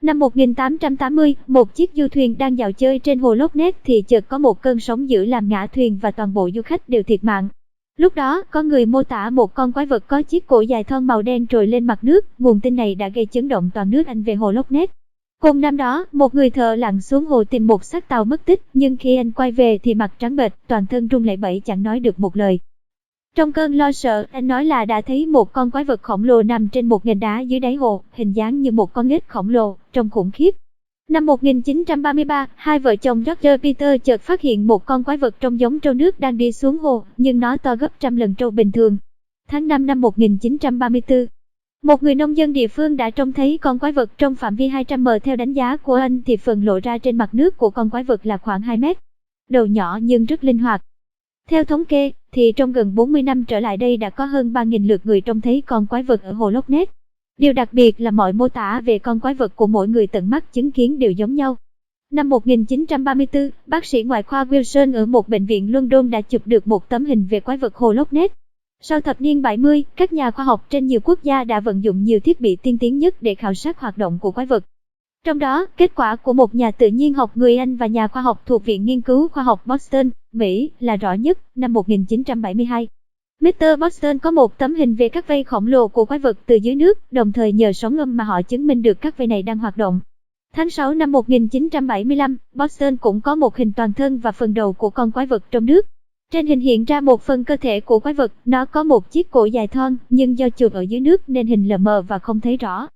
Năm 1880, một chiếc du thuyền đang dạo chơi trên hồ Loch Ness thì chợt có một cơn sóng dữ làm ngã thuyền và toàn bộ du khách đều thiệt mạng. Lúc đó, có người mô tả một con quái vật có chiếc cổ dài thon màu đen trồi lên mặt nước. Nguồn tin này đã gây chấn động toàn nước Anh về hồ Loch Ness. Cùng năm đó, một người thợ lặn xuống hồ tìm một xác tàu mất tích, nhưng khi anh quay về thì mặt trắng bệch, toàn thân run lẩy bẩy chẳng nói được một lời. Trong cơn lo sợ, anh nói là đã thấy một con quái vật khổng lồ nằm trên một nền đá dưới đáy hồ, hình dáng như một con ếch khổng lồ, trông khủng khiếp. Năm 1933, hai vợ chồng Roger Peter chợt phát hiện một con quái vật trông giống trâu nước đang đi xuống hồ, nhưng nó to gấp trăm lần trâu bình thường. Tháng 5 năm 1934, một người nông dân địa phương đã trông thấy con quái vật trong phạm vi 200m. Theo đánh giá của anh thì phần lộ ra trên mặt nước của con quái vật là khoảng 2 mét. Đầu nhỏ nhưng rất linh hoạt. Theo thống kê, thì trong gần 40 năm trở lại đây đã có hơn 3.000 lượt người trông thấy con quái vật ở hồ Loch Ness. Điều đặc biệt là mọi mô tả về con quái vật của mỗi người tận mắt chứng kiến đều giống nhau. Năm 1934, bác sĩ ngoại khoa Wilson ở một bệnh viện London đã chụp được một tấm hình về quái vật hồ Loch Ness. Sau thập niên 70, các nhà khoa học trên nhiều quốc gia đã vận dụng nhiều thiết bị tiên tiến nhất để khảo sát hoạt động của quái vật. Trong đó, kết quả của một nhà tự nhiên học người Anh và nhà khoa học thuộc Viện Nghiên cứu Khoa học Boston, Mỹ là rõ nhất. Năm 1972, Mr. Boston có một tấm hình về các vây khổng lồ của quái vật từ dưới nước, đồng thời nhờ sóng âm mà họ chứng minh được các vây này đang hoạt động. Tháng 6 năm 1975, Boston cũng có một hình toàn thân và phần đầu của con quái vật trong nước. Trên hình hiện ra một phần cơ thể của quái vật, nó có một chiếc cổ dài thon, nhưng do chụp ở dưới nước nên hình lờ mờ và không thấy rõ.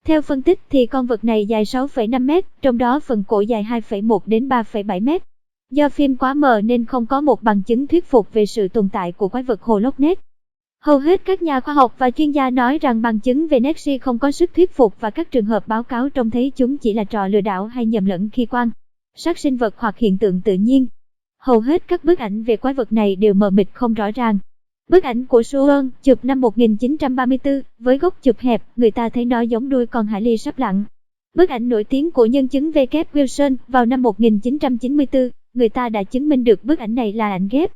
Theo phân tích thì con vật này dài 6,5 mét, trong đó phần cổ dài 2,1 đến 3,7 mét. Do phim quá mờ nên không có một bằng chứng thuyết phục về sự tồn tại của quái vật hồ Loch Ness. Hầu hết các nhà khoa học và chuyên gia nói rằng bằng chứng về Nessie không có sức thuyết phục và các trường hợp báo cáo trông thấy chúng chỉ là trò lừa đảo hay nhầm lẫn khi quan sát sinh vật hoặc hiện tượng tự nhiên. Hầu hết các bức ảnh về quái vật này đều mờ mịt không rõ ràng. Bức ảnh của Sloan, chụp năm 1934, với góc chụp hẹp, người ta thấy nó giống đuôi con hải ly sắp lặn. Bức ảnh nổi tiếng của nhân chứng W. Wilson vào năm 1994, người ta đã chứng minh được bức ảnh này là ảnh ghép.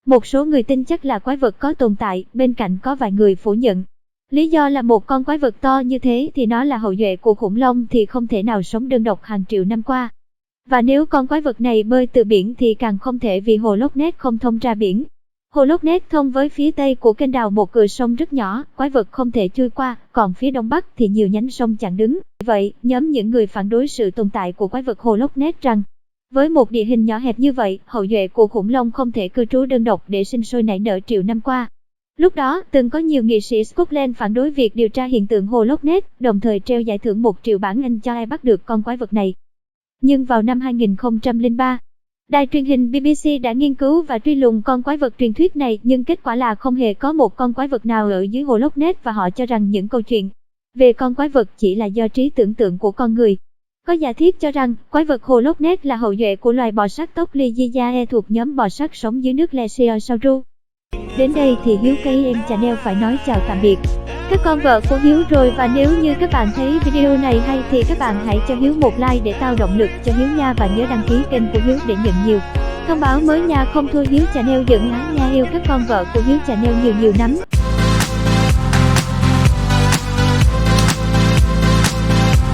Một số người tin chắc là quái vật có tồn tại, bên cạnh có vài người phủ nhận. Lý do là một con quái vật to như thế thì nó là hậu duệ của khủng long thì không thể nào sống đơn độc hàng triệu năm qua. Và nếu con quái vật này bơi từ biển thì càng không thể vì hồ Loch Ness không thông ra biển. Hồ Loch Ness thông với phía tây của kênh đào một cửa sông rất nhỏ, quái vật không thể chui qua, còn phía đông bắc thì nhiều nhánh sông chặn đứng. Vậy, nhóm những người phản đối sự tồn tại của quái vật hồ Loch Ness rằng, với một địa hình nhỏ hẹp như vậy, hậu duệ của khủng long không thể cư trú đơn độc để sinh sôi nảy nở triệu năm qua. Lúc đó, từng có nhiều nghị sĩ Scotland phản đối việc điều tra hiện tượng hồ Loch Ness, đồng thời treo giải thưởng 1 triệu bảng Anh cho ai bắt được con quái vật này. Nhưng vào năm 2003, đài truyền hình BBC đã nghiên cứu và truy lùng con quái vật truyền thuyết này, nhưng kết quả là không hề có một con quái vật nào ở dưới hồ Loch Ness và họ cho rằng những câu chuyện về con quái vật chỉ là do trí tưởng tượng của con người. Có giả thiết cho rằng quái vật hồ Loch Ness là hậu duệ của loài bò sát tóc Ligiae thuộc nhóm bò sát sống dưới nước Plesiosaurus. Đến đây thì Hiếu KM Channel phải nói chào tạm biệt các con vợ của Hiếu rồi, và nếu như các bạn thấy video này hay thì các bạn hãy cho Hiếu một like để tạo động lực cho Hiếu nha, và nhớ đăng ký kênh của Hiếu để nhận nhiều thông báo mới nha. Không thua Hiếu Channel dẫn lá nha, yêu các con vợ của Hiếu Channel nhiều nhiều lắm.